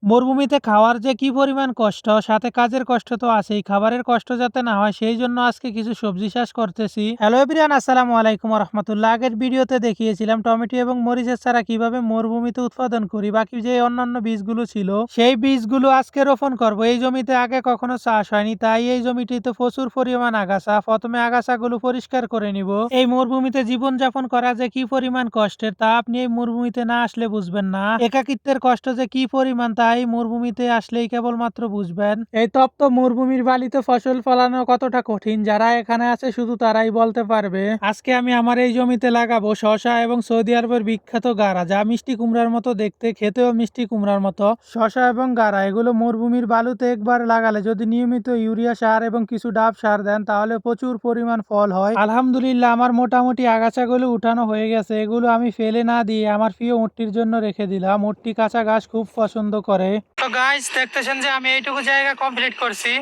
মরুভূমিতে খাওয়ার যে কি পরিমাণ কষ্ট, সাথে কাজের কষ্ট তো আছেই, খাবারের কষ্ট যাতে না হয় সেই জন্য আজকে কিছু সবজি চাষ করতেছি। হ্যালো এভরিওয়ান, আসসালামু আলাইকুম রহমতুল্লাহ। আগের ভিডিওতে দেখিয়েছিলাম টমেটো এবং মরিচের চারা কিভাবে মরুভূমিতে উৎপাদন করি। বাকি যে অন্যান্য বীজগুলো ছিল সেই বীজগুলো আজকে রোপণ করব। এই জমিতে আগে কখনো চাষ হয়নি, তাই এই জমিটিতে প্রচুর পরিমাণ আগাছা। প্রথমে আগাছাগুলো পরিষ্কার করে নিব। এই মরুভূমিতে জীবনযাপন করা যে কি পরিমাণ কষ্টের তা আপনি এই মরুভূমিতে না আসলে বুঝবেন না। একাকিত্বের কষ্ট যে কি পরিমাণ তা এই মরুভূমিতে আসলেই কেবলমাত্র বুঝবেন। এই তপ্ত মরুভূমির বালিতে ফসল ফলানো কতটা কঠিন যারা এখানে আছে শুধু তারাই বলতে পারবে। আজকে আমি আমার এই জমিতে লাগাবো শসা এবং সৌদি আরবের বিখ্যাত গাড়া, যা মিষ্টি কুমড়ার মতো দেখতে, খেতেও মিষ্টি কুমড়ার মতো। শসা এবং গাড়া এগুলো মরুভূমির বালুতে একবার লাগালে যদি নিয়মিত ইউরিয়া সার এবং কিছু ডাব সার দেন তাহলে প্রচুর পরিমাণ ফল হয়। আলহামদুলিল্লাহ আমার মোটামুটি আগাছাগুলো উঠানো হয়ে গেছে। এগুলো আমি ফেলে না দিয়ে আমার প্রিয় উটটির জন্য রেখে দিলাম। উটটি কাঁচা ঘাস খুব পছন্দ করে। তো গাইস দেখতেছেন যে আমি এইটুকু জায়গা কমপ্লিট করছি।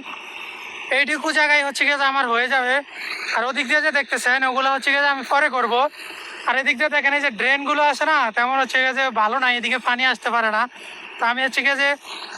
এইটুকু জায়গায় হচ্ছে গিয়ে আমার হয়ে যাবে। আর ওদিক দিয়ে যে দেখতেছেন ওগুলো হচ্ছে গিয়ে আমি পরে করব। আর এদিক দিয়ে দেখেন এই যে ড্রেনগুলো আছে না, তেমন হচ্ছে গিয়ে যে ভালো না, এদিকে পানি আসতে পারে না। তো আমি হচ্ছে গিয়ে যে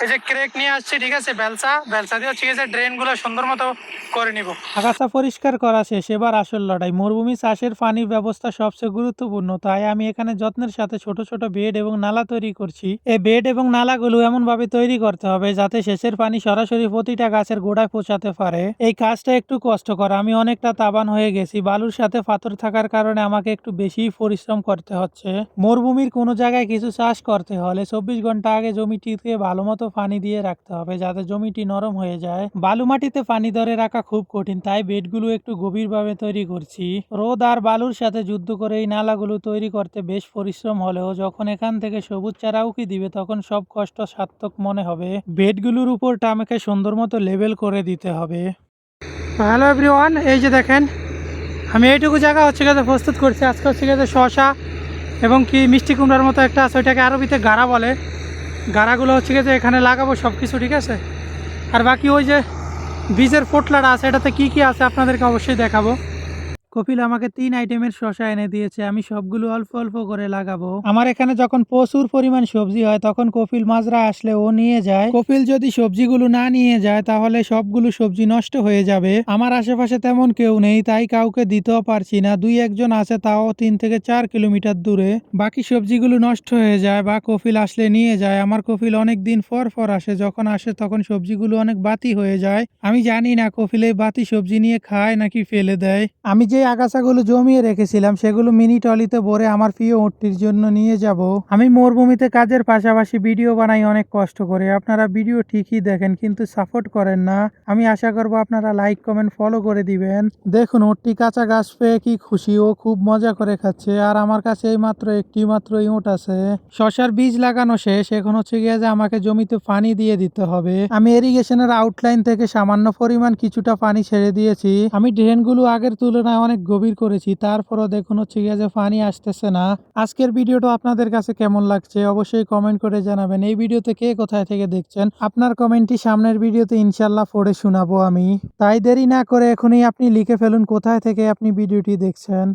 এই যে ক্রেক নিয়ে আসছি, ঠিক আছে, বেলসা দিয়ে হচ্ছে গিয়ে যে ড্রেনগুলো সুন্দর মতো করে নিব। আগাছা পরিষ্কার করা শেষ, এবার আসল লড়াই। মরুভূমি চাষের পানির ব্যবস্থা সবচেয়ে গুরুত্বপূর্ণ, তাই আমি এখানে যত্নের সাথে ছোট ছোট বেড এবং নালা তৈরি করছি। এই বেড এবং নালাগুলো এমন ভাবে তৈরি করতে হবে যাতে সেচের পানি সরাসরি প্রতিটা গাছের গোড়ায় পৌঁছাতে পারে। এই কাজটা একটু কষ্টকর, আমি অনেকটা তাবান হয়ে গেছি। বালুর সাথে পাথর থাকার কারণে আমাকে একটু বেশি পরিশ্রম করতে হচ্ছে। মরুভূমির কোনো জায়গায় কিছু চাষ করতে হলে 24 ঘন্টা আগে জমিটিতে ভালো মতো পানি দিয়ে রাখতে হবে যাতে জমিটি নরম হয়ে যায়। বালু মাটিতে পানি ধরে রাখা খুব কঠিন, তাই বেডগুলো একটু গভীরভাবে তৈরি করছি। রোদ আর বালুর সাথে যুদ্ধ করে এই নালাগুলো তৈরি করতে বেশ পরিশ্রম হলেও যখন এখান থেকে সবুজ চারা উকি দিবে তখন সব কষ্ট সার্থক মনে হবে। বেডগুলোর উপরটা আমাকে সুন্দর মতো লেবেল করে দিতে হবে। হ্যালো এভরিওয়ান, এই যে দেখেন আমি এইটুকু জায়গা হচ্ছে গেছে প্রস্তুত করছি। আজকে হচ্ছে গেছে শসা এবং কি মিষ্টি কুমড়ার মতো একটা আছে, ওইটাকে আরবিতে গাড়া বলে। গাড়াগুলো হচ্ছে গেছে এখানে লাগাবো সব কিছু, ঠিক আছে। আর বাকি ওই যে বীজের পোটলাটা আছে এটাতে কি কি আছে আপনাদেরকে অবশ্যই দেখাবো। কপিল আমাকে 3 আইটেমের শসা এনে দিয়েছে, আমি সবগুলো অল্প অল্প করে লাগাবো। আমার এখানে যখন প্রচুর পরিমাণ সবজি হয় তখন কপিল মাজরা আসলে ও নিয়ে যায়। কপিল যদি সবজিগুলো না নিয়ে যায় তাহলে সবগুলো সবজি নষ্ট হয়ে যাবে। আমার আশেপাশে তেমন কেউ নেই, তাই কাউকে দিতেও পারছি না। 2-1 জন আছে, তাও 3 থেকে 4 কিলোমিটার দূরে। বাকি সবজিগুলো নষ্ট হয়ে যায় বা কপিল আসলে নিয়ে যায়। আমার কপিল অনেক দিন পর পর আসে, যখন আসে তখন সবজিগুলো অনেক বাতি হয়ে যায়। আমি জানি না কপিল এই বাতি সবজি নিয়ে খায় নাকি ফেলে দেয়। আমি যে আগাছাগুলো জমিয়ে রেখেছিলাম সেগুলো মিনি ট্রলিতে ভরে আমার প্রিয় উটটির জন্য নিয়ে যাব। আমি মরুভূমিতে কাজের পাশাপাশি ভিডিও বানাই অনেক কষ্ট করে। আপনারা ভিডিও ঠিকই দেখেন কিন্তু সাপোর্ট করেন না। আমি আশা করব আপনারা লাইক কমেন্ট ফলো করে দিবেন। দেখুন উটটি কাঁচা ঘাস পেয়ে কি খুশি, ও খুব মজা করে খাচ্ছে। আর আমার কাছে এই মাত্র একটি মাত্র ইঁট আছে। শসার বীজ লাগানো শেষ, এখন হচ্ছে গিয়ে যে আমাকে জমিতে পানি দিয়ে দিতে হবে। আমি ইরিগেশনের আউটলাইন থেকে সামান্য পরিমাণ কিছুটা পানি ছেড়ে দিয়েছি। আমি ড্রেনগুলো আগের তুলনায় অনেক গভীর করেছি, তারপরও দেখুন হচ্ছে গিয়ে যে পানি আসতেছে না। আজকের ভিডিওটা আপনাদের কাছে কেমন লাগছে অবশ্যই কমেন্ট করে জানাবেন। এই ভিডিওতে কে কোথায় থেকে দেখছেন আপনার কমেন্টটি সামনের ভিডিওতে ইনশাল্লাহ পড়ে শোনাবো আমি। তাই দেরি না করে এখনই আপনি লিখে ফেলুন কোথায় থেকে আপনি ভিডিওটি দেখছেন।